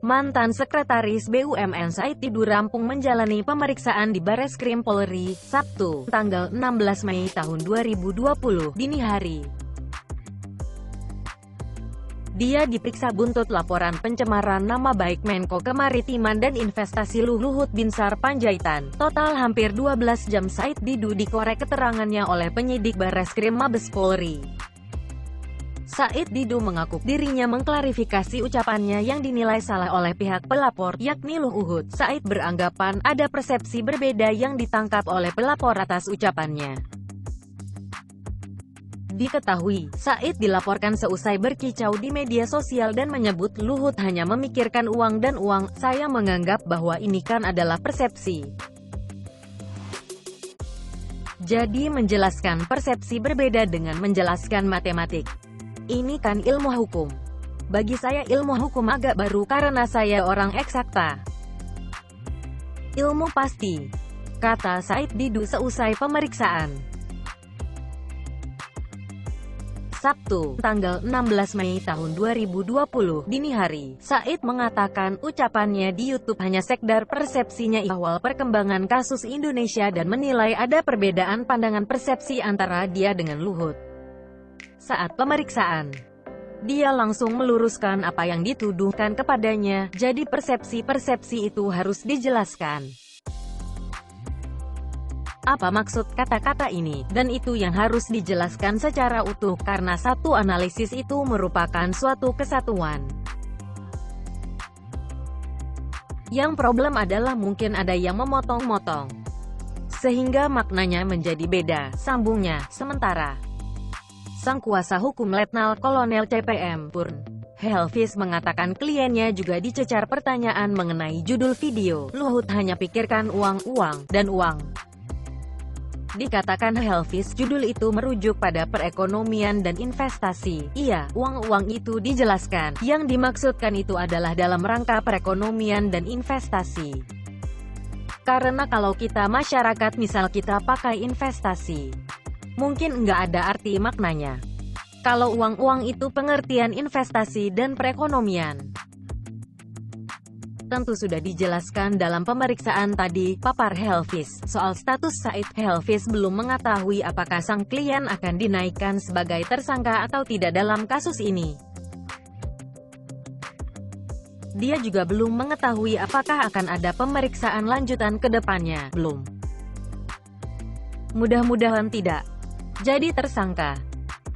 Mantan Sekretaris BUMN Said Didu rampung menjalani pemeriksaan di Bareskrim Polri, Sabtu, tanggal 16 Mei tahun 2020, dini hari. Dia diperiksa buntut laporan pencemaran nama baik Menko Kemaritiman dan Investasi Luhut Binsar Panjaitan. Total hampir 12 jam Said Didu dikorek keterangannya oleh penyidik Bareskrim Mabes Polri. Said Didu mengaku dirinya mengklarifikasi ucapannya yang dinilai salah oleh pihak pelapor, yakni Luhut. Said beranggapan ada persepsi berbeda yang ditangkap oleh pelapor atas ucapannya. Diketahui, Said dilaporkan seusai berkicau di media sosial dan menyebut Luhut hanya memikirkan uang dan uang. Saya menganggap bahwa ini kan adalah persepsi. Jadi menjelaskan persepsi berbeda dengan menjelaskan matematik. Ini kan ilmu hukum. Bagi saya ilmu hukum agak baru karena saya orang eksakta. Ilmu pasti, kata Said Didu seusai pemeriksaan. Sabtu, tanggal 16 Mei tahun 2020, dini hari, Said mengatakan ucapannya di YouTube hanya sekedar persepsinya awal perkembangan kasus Indonesia dan menilai ada perbedaan pandangan persepsi antara dia dengan Luhut. Saat pemeriksaan, dia langsung meluruskan apa yang dituduhkan kepadanya, jadi persepsi-persepsi itu harus dijelaskan. Apa maksud kata-kata ini, dan itu yang harus dijelaskan secara utuh, karena satu analisis itu merupakan suatu kesatuan. Yang problem adalah mungkin ada yang memotong-motong, sehingga maknanya menjadi beda, sambungnya. Sementara sang kuasa hukum Letnan Kolonel CPM Purn Helvis mengatakan kliennya juga dicecar pertanyaan mengenai judul video, Luhut hanya pikirkan uang, uang, dan uang. Dikatakan Helvis, judul itu merujuk pada perekonomian dan investasi. Iya, uang-uang itu dijelaskan. Yang dimaksudkan itu adalah dalam rangka perekonomian dan investasi. Karena kalau kita masyarakat misal kita pakai investasi, mungkin nggak ada arti maknanya. Kalau uang-uang itu pengertian investasi dan perekonomian. Tentu sudah dijelaskan dalam pemeriksaan tadi, papar Helvis. Soal status Said, Helvis belum mengetahui apakah sang klien akan dinaikkan sebagai tersangka atau tidak dalam kasus ini. Dia juga belum mengetahui apakah akan ada pemeriksaan lanjutan ke depannya. Belum. Mudah-mudahan tidak jadi tersangka,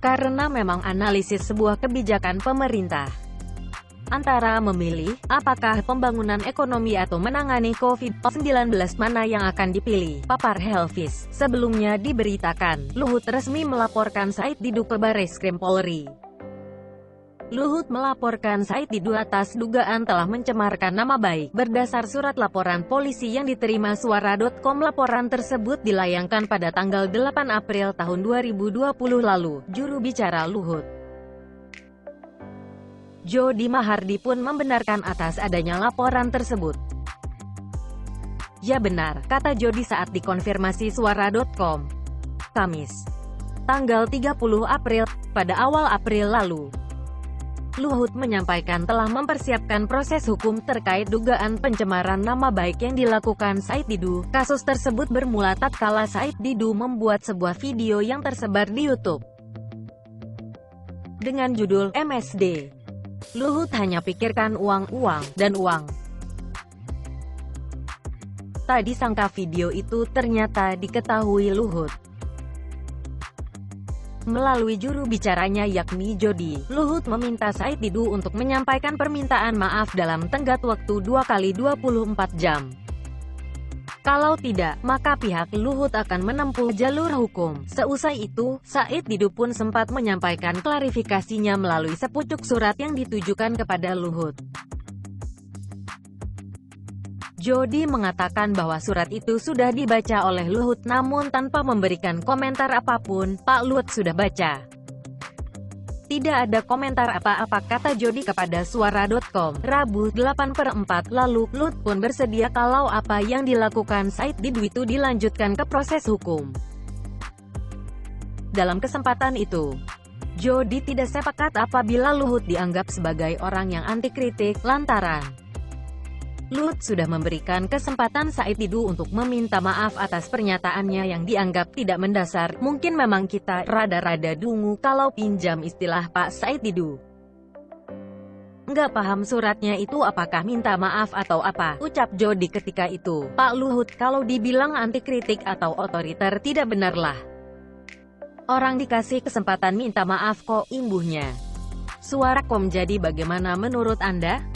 karena memang analisis sebuah kebijakan pemerintah antara memilih apakah pembangunan ekonomi atau menangani COVID-19 mana yang akan dipilih, papar Helvis. Sebelumnya diberitakan, Luhut resmi melaporkan Said Didu ke Bareskrim Polri. Luhut melaporkan Said Didu atas dugaan telah mencemarkan nama baik. Berdasar surat laporan polisi yang diterima Suara.com, laporan tersebut dilayangkan pada tanggal 8 April tahun 2020 lalu. Juru bicara Luhut, Jody Mahardi pun membenarkan atas adanya laporan tersebut. Ya benar, kata Jody saat dikonfirmasi Suara.com. Kamis, tanggal 30 April, pada awal April lalu, Luhut menyampaikan telah mempersiapkan proses hukum terkait dugaan pencemaran nama baik yang dilakukan Said Didu. Kasus tersebut bermula tatkala Said Didu membuat sebuah video yang tersebar di YouTube dengan judul MSD. Luhut hanya pikirkan uang, uang, dan uang. Tak disangka video itu ternyata diketahui Luhut melalui juru bicaranya yakni Jody. Luhut meminta Said Didu untuk menyampaikan permintaan maaf dalam tenggat waktu 2 kali 24 jam. Kalau tidak, maka pihak Luhut akan menempuh jalur hukum. Seusai itu, Said Didu pun sempat menyampaikan klarifikasinya melalui sepucuk surat yang ditujukan kepada Luhut. Jody mengatakan bahwa surat itu sudah dibaca oleh Luhut namun tanpa memberikan komentar apapun. Pak Luhut sudah baca. Tidak ada komentar apa-apa, kata Jody kepada Suara.com. Rabu 8/4 lalu, Luhut pun bersedia kalau apa yang dilakukan Said Didu itu dilanjutkan ke proses hukum. Dalam kesempatan itu, Jody tidak sepakat apabila Luhut dianggap sebagai orang yang anti kritik, lantaran Luhut sudah memberikan kesempatan Said Didu untuk meminta maaf atas pernyataannya yang dianggap tidak mendasar. Mungkin memang kita rada-rada dungu kalau pinjam istilah Pak Said Didu. Nggak paham suratnya itu apakah minta maaf atau apa, ucap Jody ketika itu. Pak Luhut, kalau dibilang anti kritik atau otoriter tidak benarlah. Orang dikasih kesempatan minta maaf kok, imbuhnya. Suara Kom, jadi bagaimana menurut Anda?